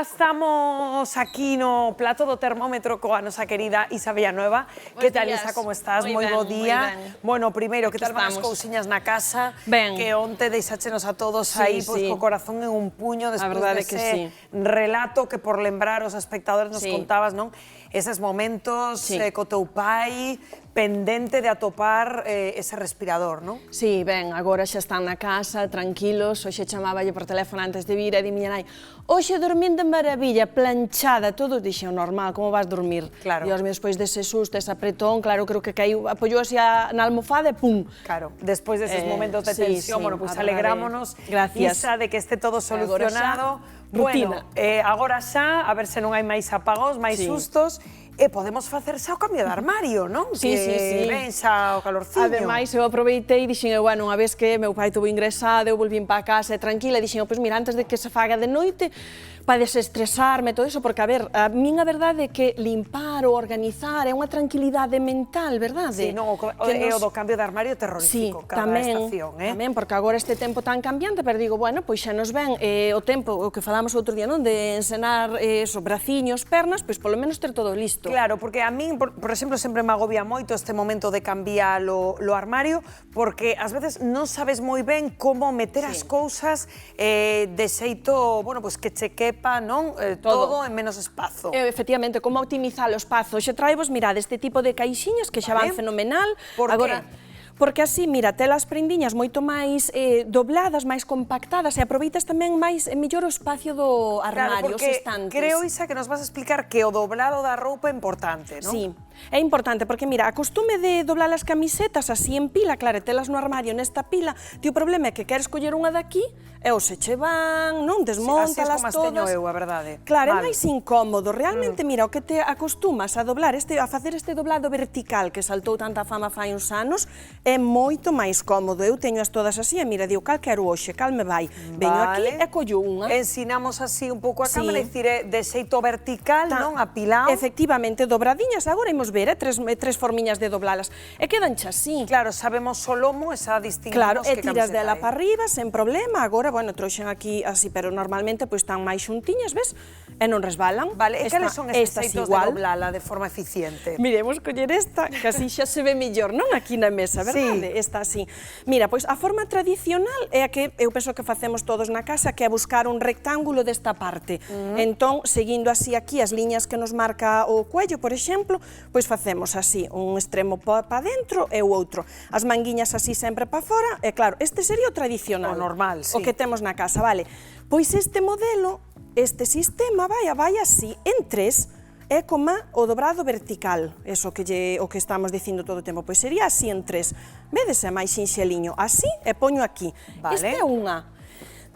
xa estamos aquí no plato do termómetro coa nosa querida Isa Villanueva. Que tal, Isa, como estás? Moi bo día. Bueno, primeiro, que tal van as cousiñas na casa? Ben. Que onte deixáchenos a todos aí, pois, co corazón en un puño, despois dese relato que por lembrar os espectadores nos contabas, non? Eses momentos co teu pai, pendente de atopar ese respirador, non? Sí, ben, agora xa están na casa, tranquilos, hoxe chamáballe por teléfono antes de vir e di miña nai, hoxe dormín de maravilla, planchada, todo, dixen, normal, como vas dormir? Claro. E despois dese susto, ese apretón, claro, creo que caiu, apoyou así na almofada e pum. Claro, despois deses momentos de tensión, bueno, pois alegrámonos, Isa, de que este todo solucionado. Bueno, agora xa, a ver se non hai máis apagóns, máis sustos, e podemos facer xa o cambio de armario, non? Sí, sí, sí. Que ven xa o calorciño. Ademais, eu aproveitei e dixen, bueno, unha vez que meu pai tuvo ingresado, eu volvín para casa tranquila, e dixen, pois mira, antes de que se faga de noite, para desestresarme, todo iso, porque, a ver, a min a verdade é que limpar ou organizar é unha tranquilidade mental, verdade? Sí, non, é o do cambio de armario terrorífico, cada estación, Tamén, porque agora este tempo tan cambiante, pero digo, bueno, pois xa nos ven o tempo, o que falamos outro día, non? De encenar os braciños, pernas, pois polo menos ter todo listo. Claro, porque a min, por exemplo, sempre me agobia moito este momento de cambiar o armario, porque ás veces non sabes moi ben como meter as cousas de xeito, bueno, pois que che quepa, non? Todo en menos espazo. Efectivamente, como optimizar o espazo. Xe traivos, mirad, este tipo de caixiñas que xa van fenomenal. Por que? Porque así, mira, telas prendiñas moito máis dobladas, máis compactadas, e aproveitas tamén máis mellor o espacio do armario, os estantes. Creo, Isa, que nos vas a explicar que o doblado da roupa é importante, non? Sí, é importante, porque mira, a costume de doblar as camisetas así en pila, claro, telas no armario nesta pila, o problema é que queres coller unha daqui, e ou se che van, non, desmontalas todas. Así é como as teño eu, a verdade. Claro, é máis incómodo, realmente, mira, o que te acostumas a doblar, a facer este doblado vertical que saltou tanta fama fai uns anos, é moito máis cómodo. Eu teño as todas así, e mira, digo, cal quero hoxe, cal me vai. Veño aquí e collo unha. Ensinamos así un pouco a cámara, é dicir, de xeito vertical, non, apilado. Efectivamente, dobradiñas, agora imos ver, tres formiñas de doblalas, e quedan xa así. Claro, sabemos o lomo, esa distinguimos claro, que camiseta. Claro, e tiras dela para arriba, sen problema, agora, bueno, trouxen aquí así, pero normalmente pois están máis xuntiñas, ves? E non resbalan. Vale, e cales son estes xeitos de doblala de forma eficiente? Miremos coller esta, que así xa se ve mellor, non? Aquí na mesa, verdade? Esta así. Mira, pois a forma tradicional é a que eu penso que facemos todos na casa, que é buscar un rectángulo desta parte. Entón, seguindo así aquí as liñas que nos marca o cuello, por exemplo, pois facemos así, un extremo para dentro e o outro. As manguiñas así sempre para fora, e claro, este sería o tradicional. O normal, sí. O que temos na casa, vale. Pois este modelo, este sistema, vai así, en tres, é como o dobrado vertical, eso o que estamos dicindo todo o tempo, pois sería así en tres. Vedes, é máis sinxeliño, así, e poño aquí. Esta é unha.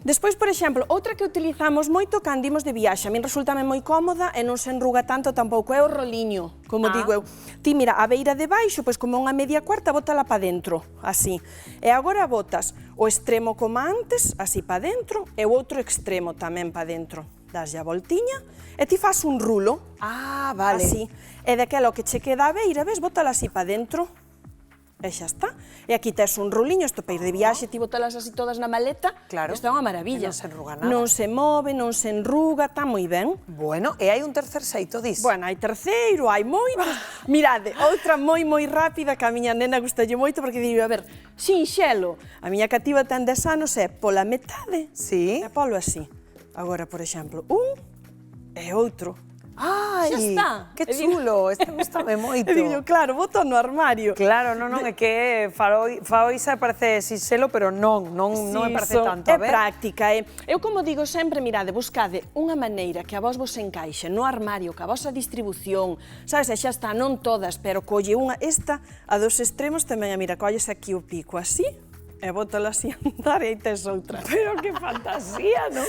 Despois, por exemplo, outra que utilizamos moito cando imos de viaxe, a min resultame moi cómoda e non se enruga tanto tampouco, é o roliño, como digo eu. Ti, mira, a beira de baixo, pois como unha media cuarta, bótala para dentro, así. E agora botas o extremo como antes, así para dentro, e o outro extremo tamén para dentro. Daslle a voltiña e ti fas un rulo. Ah, vale. Así. E daquela que che queda a beira, ves, bótala así para dentro. E xa está. E aquí tes un ruliño, isto para ir de viaxe, ti botalas así todas na maleta. Claro. Isto é unha maravilla. Non se enruga nada. Non se move, non se enruga, está moi ben. Bueno, e hai un tercer xeito disso. Bueno, hai terceiro, hai moitos. Mirade, outra moi rápida que a miña nena gustalle moito, porque digo, a ver, sinxelo, a miña cativa ten 10 anos e pola metade. Sí. E polo así. Agora, por exemplo, un e outro. Ai, xa está. Que chulo, este gustame moito. E digo, claro, boto no armario. Claro, non, é que Faoisa parece sinxelo, pero non me parece tanto. É práctica. Eu, como digo sempre, mirade, buscade unha maneira que a vos encaixe no armario, que a vosa distribución, sabes, xa está, non todas, pero colle unha, esta, a dos extremos tamén, mira, colles aquí o pico así, e bótala así a andar e aí tes outra. Pero que fantasía, non?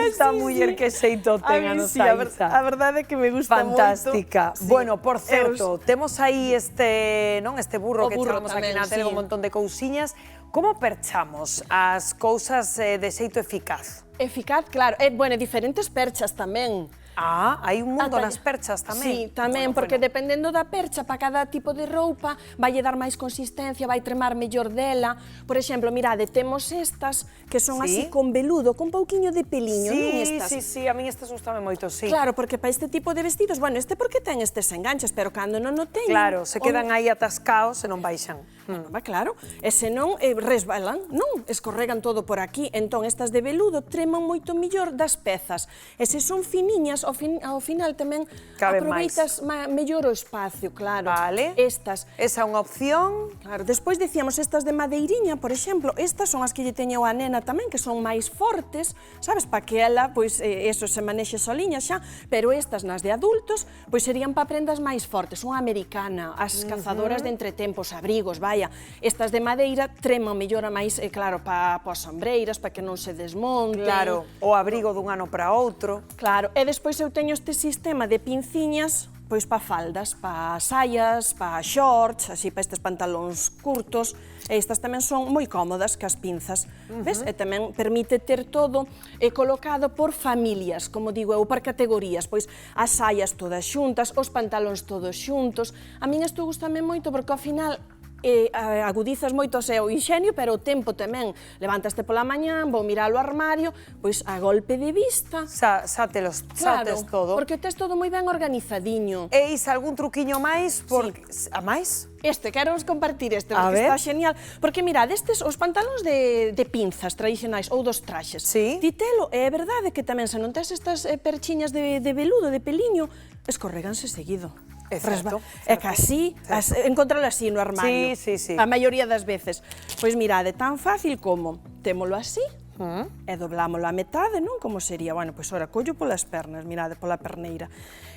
Esta muller que xeito ten a nosa Isa. A verdade é que me gusta moito. Fantástica. Bueno, por certo, temos aí este burro que chamamos aquí na tele, un montón de cousiñas. Como perchamos as cousas de xeito eficaz? Eficaz, claro. Bueno, diferentes perchas tamén. Ah, hai un mundo nas perchas tamén. Sí, tamén, porque dependendo da percha, para cada tipo de roupa, vai dar máis consistencia, vai tremar mellor dela. Por exemplo, mirade, temos estas, que son así con veludo, con pouquiño de peliño, non estas? Sí, a min estas gustame moito, sí. Claro, porque para este tipo de vestidos, bueno, este porque ten estes enganches, pero cando non o teñen... Claro, se quedan aí atascaos e non baixan. Va claro, e se non resbalan, non, escorregan todo por aquí. Entón, estas de veludo treman moito mellor das pezas. E se son finiñas, ao final tamén aproveitas mellor o espacio, claro. Vale. Estas. Esa é unha opción. Claro, despois decíamos estas de madeiriña, por exemplo, estas son as que lle teño a nena tamén, que son máis fortes, sabes, para que ela, pois, eso se manexe soliña xa, pero estas nas de adultos, pois serían para prendas máis fortes, unha americana, as cazadoras de entretempos, abrigos, vaya, estas de madeira treman mellor a máis, claro, para as sombreiras, para que non se desmonten. Claro, o abrigo dun ano para outro. Claro, e despois eu teño este sistema de pinciñas, pois para faldas, para saias, para shorts, así para estes pantalóns curtos, e estas tamén son moi cómodas que as pinzas, ves? E tamén permite ter todo colocado por familias, como digo eu, por categorías, pois as saias todas xuntas, os pantalóns todos xuntos. A min isto gustame moito porque ao final agudizas moito o seu inxenio, pero o tempo tamén. Levantaste pola mañá, vou mirar o armario, pois a golpe de vista. Sates todo. Porque tes todo moi ben organizadiño. E Isa, algún truquiño máis? A máis? Quero vos compartir porque está genial. Porque mirad, estes, os pantalóns de pinzas tradicionais ou dos traxes, titelo, é verdade que tamén se non tes estas perchiñas de veludo, de peliño, escorreganse seguido. É certo. É que así, encontralo así no armario. Sí. A maioría das veces. Pois mirade, tan fácil como témolo así, e doblámolo a metade, non? Como sería? Bueno, pois ora, collo polas pernas, mirade, pola perneira.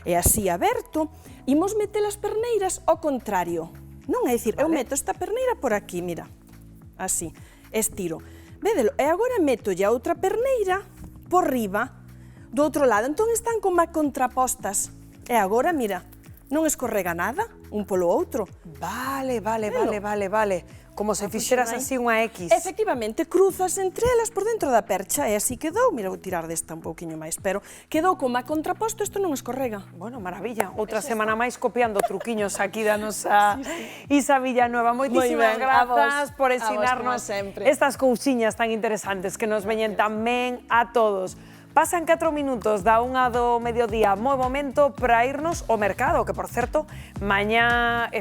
E así aberto, imos meter as perneiras ao contrario. Non é dicir, eu meto esta perneira por aquí, mira, así, estiro. Védelo, e agora meto a outra perneira por riba, do outro lado. Entón están como contrapostas. E agora, mira, non escorrega nada, un polo outro. Vale. Como se fixeras así unha X. Efectivamente, cruzas entre elas por dentro da percha e así quedou. Mira, vou tirar desta un pouquiño máis, pero quedou como a contraposto, isto non escorrega. Bueno, maravilla. Outra semana máis copiando truquiños aquí da nosa Isa Villanueva. Moitísimas grazas por ensinarnos estas cousiñas tan interesantes que nos veñen tamén a todos. Pasan 4 minutos da 1 do mediodía, moi momento para irnos ao mercado, que, por certo, mañá é